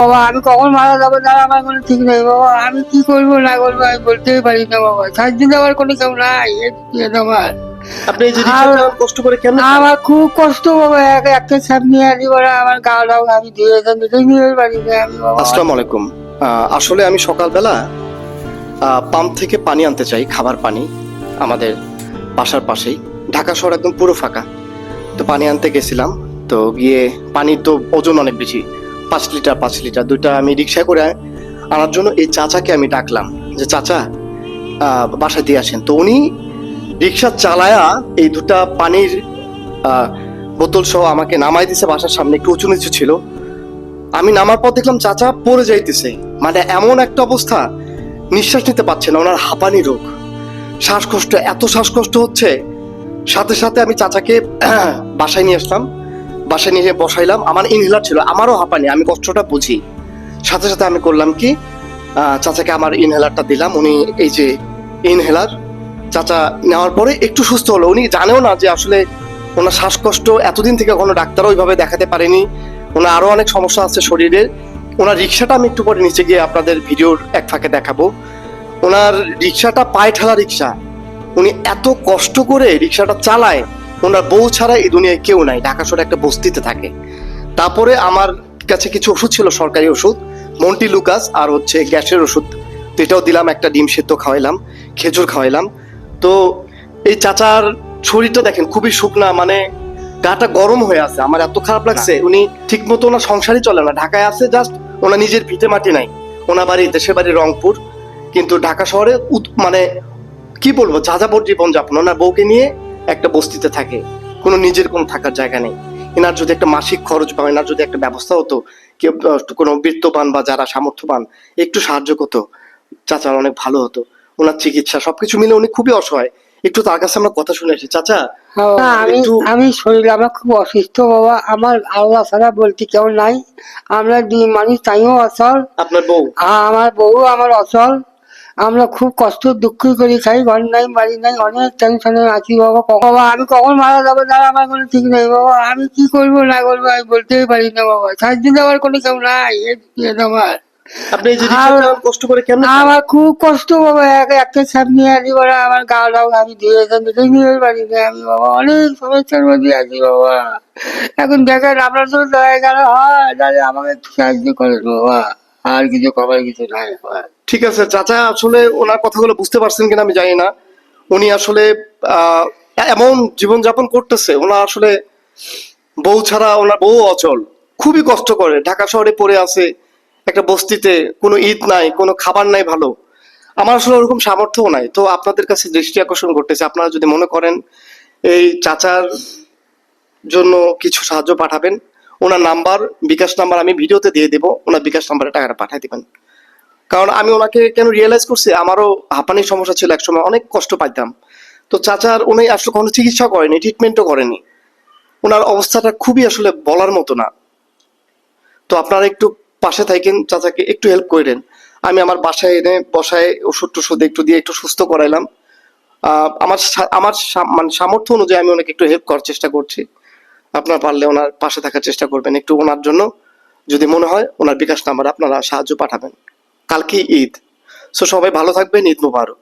বাবা আমি কখন মারা যাবো তার আমার কোনো ঠিক নেই বাবা। আমি কি করবো না করবো আমি বলতেই পারি না বাবা। সাহায্য দেওয়ার কোনো কেউ নাই আমার। আপনি এই যে রিক্সা আর চালান কষ্ট করে কেমনে খান? আমার খুব কষ্ট বাবা। একটা স্যাপ নিয়ে আনি বলে আমার গাটাও আমি ধুয়ে নিজেই নিয়ে পারি না আমি বাবা। আসসালামু আলাইকুম। আসলে আমি সকালবেলা পাম্প থেকে পানি আনতে চাই, খাবার পানি, আমাদের বাসার পাশেই। ঢাকা শহর একদম পুরো ফাঁকা। তো পানি আনতে গেছিলাম, তো গিয়ে পানির তো ওজন অনেক বেশি, 5 লিটার দুইটা আমি রিক্সায় করে আনার জন্য এই চাচাকে আমি ডাকলাম যে চাচা বাসায় দিয়ে আসেন। তো উনি রিক্সা চালায়া এই দুটা পানির বোতল সহ আমাকে নামাই দিছে বাসার সামনে, একটু উঁচু নিচু ছিল। আমি নামার পর দেখলাম চাচা পড়ে যাইতেছে, মানে এমন একটা অবস্থা, নিঃশ্বাস নিতে পারছে না, ওনার হাঁপানি রোগ, শ্বাসকষ্ট, এত শ্বাসকষ্ট হচ্ছে। সাথে সাথে আমি চাচাকে বাসায় নিয়ে আসলাম, বাসায় নিয়ে বসাইলাম। আমার ইনহেলার ছিল, আমারও হাঁপানি, আমি কষ্টটা বুঝি। সাথে সাথে আমি করলাম কি, চাচাকে আমার ইনহেলারটা দিলাম। উনি এই যে ইনহেলার, চাচা নেওয়ার পরে একটু সুস্থ হলো। উনি জানেও না যে আসলে ওনার শ্বাসকষ্ট, এতদিন থেকে কোনো ডাক্তারও ওইভাবে দেখাতে পারেনি, ওনার আরো অনেক সমস্যা আছে শরীরে। ওনার রিক্সাটা আমি একটু পরে নিচে গিয়ে আপনাদের ভিডিওর এক ফাঁকে দেখাবো। ওনার রিক্সাটা পায়ে ঠেলা রিক্সা, উনি এত কষ্ট করে রিক্সাটা চালায়। ওনার বউ ছাড়া এই দুনিয়ায় কেউ নাই, ঢাকা শহরে একটা বস্তিতে থাকে। তারপরে আমার কাছে কিছু ওষুধ ছিল, সরকারি ওষুধ, মন্টি লুকাস আর হচ্ছে গ্যাসের ওষুধ, তো এটাও দিলাম। একটা ডিম সেদ্ধ খাওয়াইলাম, খেজুর খাওয়াইলাম। তো এই চাচার শরীরটা দেখেন খুবই শুকনা, মানে গাটা গরম হয়ে আছে। আমার এত খারাপ লাগছে, উনি ঠিক মতো ওনার সংসারই চলে না। ঢাকায় আছে জাস্ট, ওনার নিজের ভিটে মাটি নাই। ওনার বাড়ি, দেশের বাড়ি রংপুর, কিন্তু ঢাকা শহরে মানে কি বলবো, যাযাবর জীবনযাপন। ওনার বউকে নিয়ে একটা বস্তিতে থাকে, কোনো নিজের কোনো থাকার জায়গা নেই। এনার যদি একটা মাসিক খরচ বা এনার যদি একটা ব্যবস্থা হতো, কেউ কোনো বিত্তবান বা যারা সামর্থ্যবান একটু সাহায্য করতো, চাচার অনেক ভালো হতো। ওনার চিকিৎসা সবকিছু মিলে উনি খুবই অসহায়। একটু তার কাছে আমরা কথা শুনে আসি। চাচা না, আমি একটু। আমি শরীর আমার খুব অসুস্থ বাবা। আমার আল্লাহ ছাড়া বলতে কেউ নাই। আমরা দুই মানুষ, তাইও অচল। আপনার বউ? আমার বউ আমার অচল। আমরা খুব কষ্ট দুঃখ করে খাই, ঘর নাই বাড়ি নাই, অনেক টেনশনে আছি বাবা। বাবা আমি কখন মারা যাবো তার আমার কোনো ঠিক নেই বাবা। আমি কি করবো না করবো আমি বলতেই পারি না বাবা। সাহায্য দেওয়ার কোনো কেউ নাই আমার। আপনি এই যে রিক্সা চালান কষ্ট করে কেমনে খান? আমার খুব কষ্ট বাবা। একটা স্যাপ নিয়ে আনি বলে আমার গাটাও আমি ধুয়ে নিজেই নিয়ে পারি না আমি বাবা। অনেক সমস্যার মধ্যে আছি বাবা। এখন দেখেন আপনার তো দয়া গেল হয়, তাহলে আমাকে একটু সাহায্য করেন বাবা। আর কিছু করার কিছু নাই বাবা। ঠিক আছে চাচা, আসলে ওনার কথাগুলো বুঝতে পারছেন কিনা আমি জানি না। উনি আসলে আহ এমন জীবনযাপন করতেছে, ওনার আসলে বউ ছাড়া, ওনার বউ অচল, খুবই কষ্ট করে, ঢাকা শহরে পড়ে আছে একটা বস্তিতে, কোনো ঈদ নাই, কোনো খাবার নাই ভালো। আমার আসলে ওরকম সামর্থ্যও নাই। তো আপনাদের কাছে দৃষ্টি আকর্ষণ করতেছে, আপনারা যদি মনে করেন এই চাচার জন্য কিছু সাহায্য পাঠাবেন, ওনার নাম্বার, বিকাশ নাম্বার আমি ভিডিওতে দিয়ে দেবো, ওনার বিকাশ নাম্বারে টাকাটা পাঠিয়ে দিবেন। কারণ আমি ওনাকে কেন রিয়েলাইজ করছি, আমারও হাঁপানির সমস্যা ছিল একসময়, অনেক কষ্ট পাইতাম। তো চাচার উনি আসলে কোনো চিকিৎসা করেনি, ট্রিটমেন্টও করেনি। ওনার অবস্থাটা খুবই আসলে বলার মতো না। তো আপনারা একটু পাশে থাকেন, চাচাকে একটু হেল্প করেন। আমি আমার বাসায় এনে বসায় ওষুধ টষুধ একটু দিয়ে একটু সুস্থ করাইলাম। মানে সামর্থ্য অনুযায়ী আমি ওনাকে একটু হেল্প করার চেষ্টা করছি। আপনারা পারলে ওনার পাশে থাকার চেষ্টা করবেন একটু, ওনার জন্য যদি মনে হয় ওনার বিকাশ নাম্বার আপনারা সাহায্য পাঠাবেন। কালকে ঈদ, সো সবাই ভালো থাকবেন, ঈদ মুবারক।